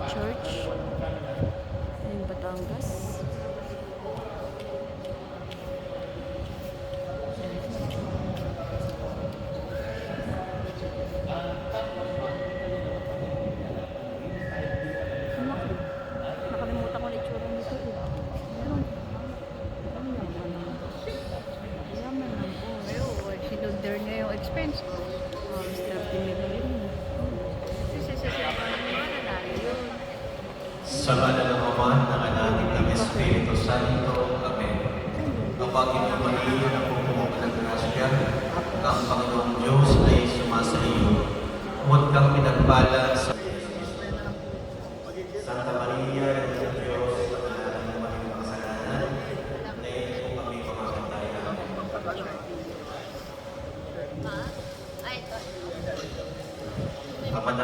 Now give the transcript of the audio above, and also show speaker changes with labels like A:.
A: Church in Batangas. Nakalimutan ko na itsura nito eh. Meron. Yaman lang po.
B: Ayun, sinundan niya yung expense ko.
A: Mr. Pinilin.
C: Sa ngala ng Ama, ng Anak, ng Espiritu Santo. Amen. Kapag Maria na pumupong ng grasya, ang Panginoong Diyos ay sumasa iyo. Huwag kang pinagpala sa Santa Maria, ng Diyos, pagkalaan ng mga kasalanan, ngayon po kami pamakantayan. Kapag